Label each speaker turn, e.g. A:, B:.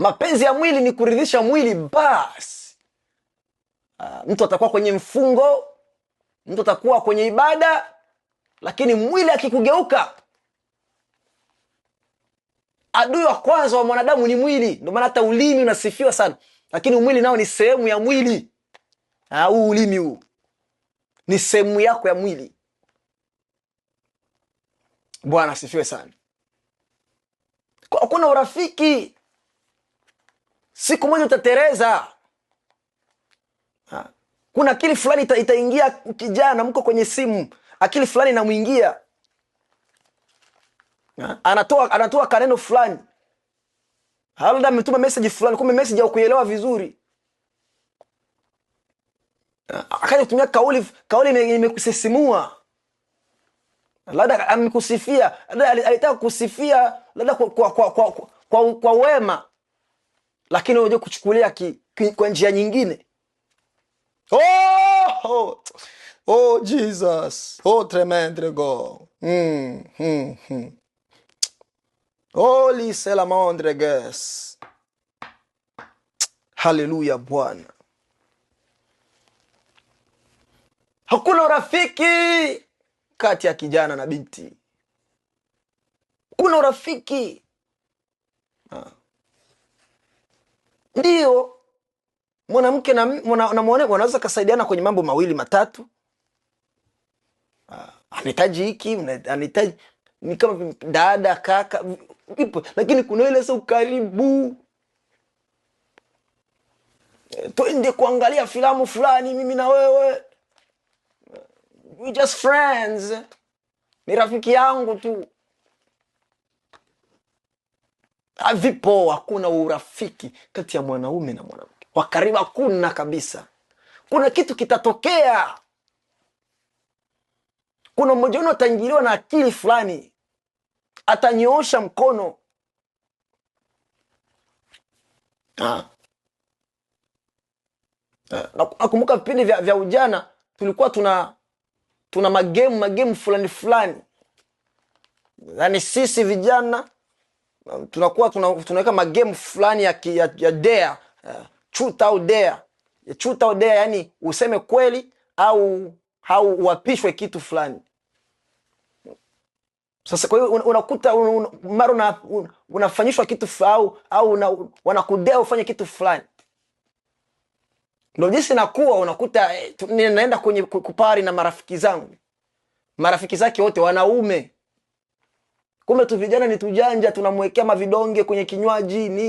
A: Mapenzi ya mwili ni kuridhisha mwili basi. Mtu atakuwa kwenye mfungo, mtu atakuwa kwenye ibada, lakini mwili akikugeuka, adui wa kwanza wa mwanadamu ni mwili. Ndio maana hata ulimi unasifiwa sana, lakini mwili nao ni sehemu ya mwili. Huu ulimi huu ni sehemu yako ya mwili. Bwana asifiwe sana. Hakuna urafiki. Siku moja utatereza. Kuna akili fulani itaingia kijana, mko kwenye simu, akili fulani inamuingia. Anatoa kaneno fulani. Labda ametuma message fulani, kumbe message haukuelewa vizuri. Akaja kutumia kauli imekusisimua. Labda amekusifia, labda alitaka kusifia labda kwa wema, lakini unajua kuchukulia kwa njia nyingine. Oh Jesus, oh tremendous God. Holy Salamandreges. Haleluya Bwana. Hakuna urafiki kati ya kijana na binti. Kuna urafiki. Ndio mwanamke na mwanaume wanaweza kusaidiana kwenye mambo mawili matatu. Anahitaji hiki, anahitaji ni kama dada, kaka, ipo, lakini kuna ile sio karibu. Twende kuangalia filamu fulani mimi na wewe. We just friends. Ni rafiki yangu tu. Vipo, hakuna urafiki kati ya mwanaume na mwanamke. Wa karibu hakuna kabisa. Kuna kitu kitatokea. Kuna mmoja wenu ataingiliwa na akili fulani, atanyoosha mkono. Nakumbuka vipindi vya ujana tulikuwa tuna magemu fulani. Yaani sisi vijana tunakuwa tunaweka magemu fulani ya dare, truth or dare. Truth or dare, yani useme kweli au uapishwe kitu fulani. Sasa kwa hiyo unakuta mara unafanyishwa kitu au wanakudea ufanye kitu fulani. Ndio jinsi nakuwa unakuta ninaenda kwenye kupari na marafiki zangu. Marafiki zake wote wanaume. Kumbe tu vijana ni tujanja, tunamwekea mavidonge kwenye kinywaji ni